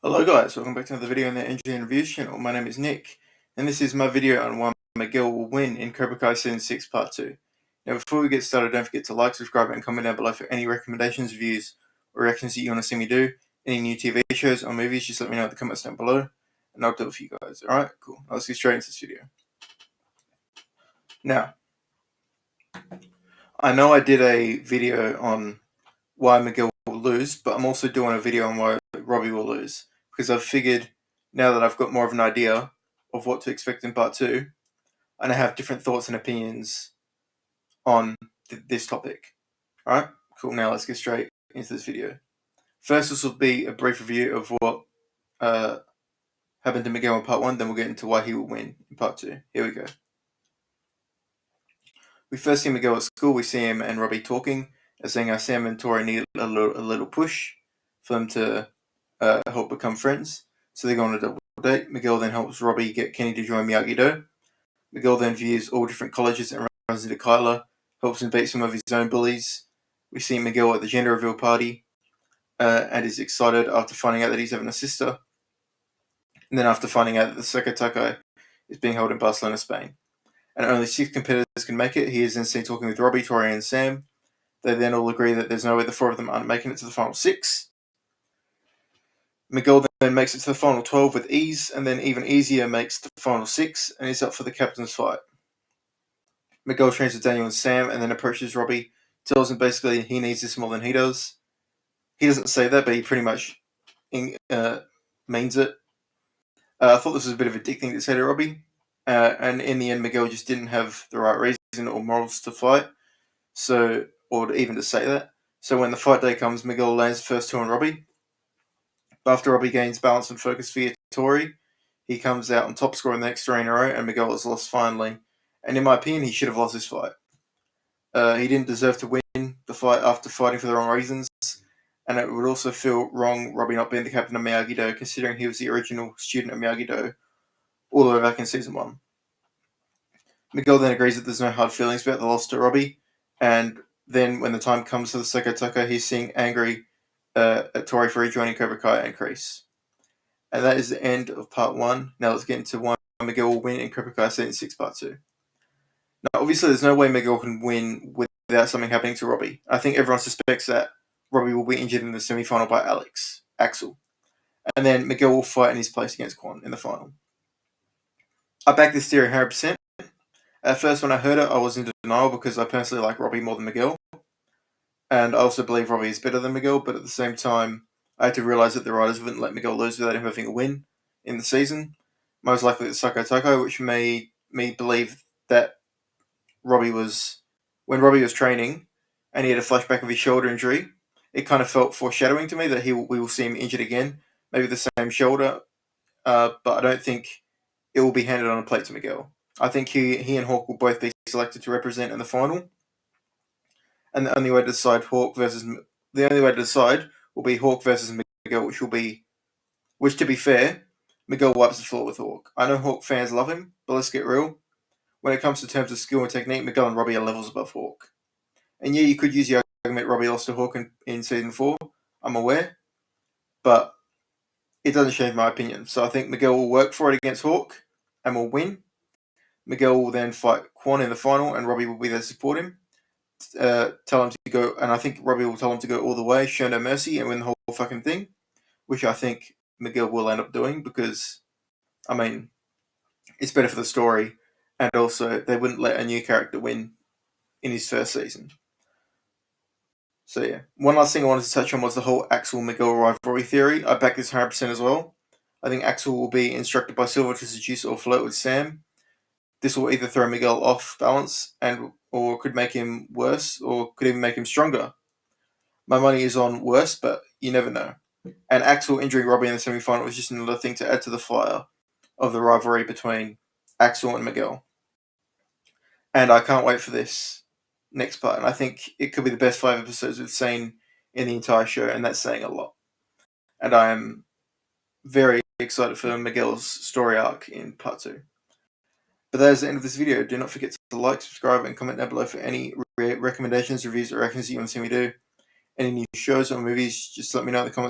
Hello guys, welcome back to another video on the Engineering Reviews channel. My name is Nick, and this is my video on why Miguel will win in Cobra Kai Season 6 Part 2. Now before we get started, don't forget to like, subscribe, and comment down below for any recommendations, reviews, or reactions that you want to see me do. Any new TV shows or movies, just let me know in the comments down below, and I'll do it for you guys. Alright, cool. Now let's get straight into this video. Now, I know I did a video on why Miguel will lose, but I'm also doing a video on why Robbie will lose, because I've figured now that I've got more of an idea of what to expect in part 2, and I have different thoughts and opinions on this topic. Alright, cool. Now let's get straight into this video. First, this will be a brief review of what happened to Miguel in part 1, then we'll get into why he will win in part 2. Here we go. We first see Miguel at school. We see him and Robbie talking, saying how Sam and Tori need a little push for them to help become friends. So they go on a double date. Miguel then helps Robbie get Kenny to join Miyagi-Do. Miguel then views all different colleges and runs into Kyla, helps him beat some of his own bullies. We see Miguel at the gender reveal party and is excited after finding out that he's having a sister. And then after finding out that the Sakataka is being held in Barcelona, Spain. And only 6 competitors can make it. He is then seen talking with Robbie, Tori, and Sam. They then all agree that there's no way the 4 of them aren't making it to the final 6. Miguel then makes it to the final 12 with ease, and then even easier makes the final 6 and is up for the captain's fight. Miguel trains with Daniel and Sam and then approaches Robbie, tells him basically he needs this more than he does. He doesn't say that, but he pretty much means it. I thought this was a bit of a dick thing to say to Robbie, and in the end Miguel just didn't have the right reason or morals to fight, or even to say that. So when the fight day comes, Miguel lands first 2 on Robbie. But after Robbie gains balance and focus via Tori, he comes out on top, scoring the next 3 in a row, and Miguel is lost finally. And in my opinion, he should have lost this fight. He didn't deserve to win the fight after fighting for the wrong reasons, and it would also feel wrong Robbie not being the captain of Miyagi-Do, considering he was the original student of Miyagi-Do all the way back in Season 1. Miguel then agrees that there's no hard feelings about the loss to Robbie, and then when the time comes for the Sakataka, he's seeing angry at Tori for rejoining Cobra Kai and Kreese. And that is the end of part 1. Now let's get into why Miguel will win in Cobra Kai Season 6 Part 2. Now, obviously, there's no way Miguel can win without something happening to Robbie. I think everyone suspects that Robbie will be injured in the semi-final by Axel. And then Miguel will fight in his place against Quan in the final. I back this theory 100%. At first, when I heard it, I was in denial because I personally like Robbie more than Miguel. And I also believe Robbie is better than Miguel, but at the same time, I had to realize that the writers wouldn't let Miguel lose without him having a win in the season. Most likely the Sakataka, which made me believe that when Robbie was training and he had a flashback of his shoulder injury, it kind of felt foreshadowing to me that we will see him injured again, maybe the same shoulder, but I don't think it will be handed on a plate to Miguel. I think he and Hawk will both be selected to represent in the final, and the only way to decide will be Hawk versus Miguel, which to be fair, Miguel wipes the floor with Hawk. I know Hawk fans love him, but let's get real. When it comes to terms of skill and technique, Miguel and Robbie are levels above Hawk. And yeah, you could use the argument Robbie lost to Hawk in Season 4, I'm aware, but it doesn't change my opinion. So I think Miguel will work for it against Hawk and will win. Miguel will then fight Quan in the final, and Robbie will be there to support him. Tell him to go, and I think Robbie will tell him to go all the way, show no mercy, and win the whole fucking thing, which I think Miguel will end up doing because, I mean, it's better for the story, and also they wouldn't let a new character win in his first season. So yeah, one last thing I wanted to touch on was the whole Axel-Miguel rivalry theory. I back this 100% as well. I think Axel will be instructed by Silver to seduce or flirt with Sam. This will either throw Miguel off balance or could make him worse, or could even make him stronger. My money is on worse, but you never know. And Axel injuring Robbie in the semi-final was just another thing to add to the fire of the rivalry between Axel and Miguel. And I can't wait for this next part. And I think it could be the best 5 episodes we've seen in the entire show, and that's saying a lot. And I am very excited for Miguel's story arc in part 2. But that is the end of this video. Do not forget to like, subscribe, and comment down below for any recommendations, reviews, or reactions that you want to see me do. Any new shows or movies, just let me know in the comments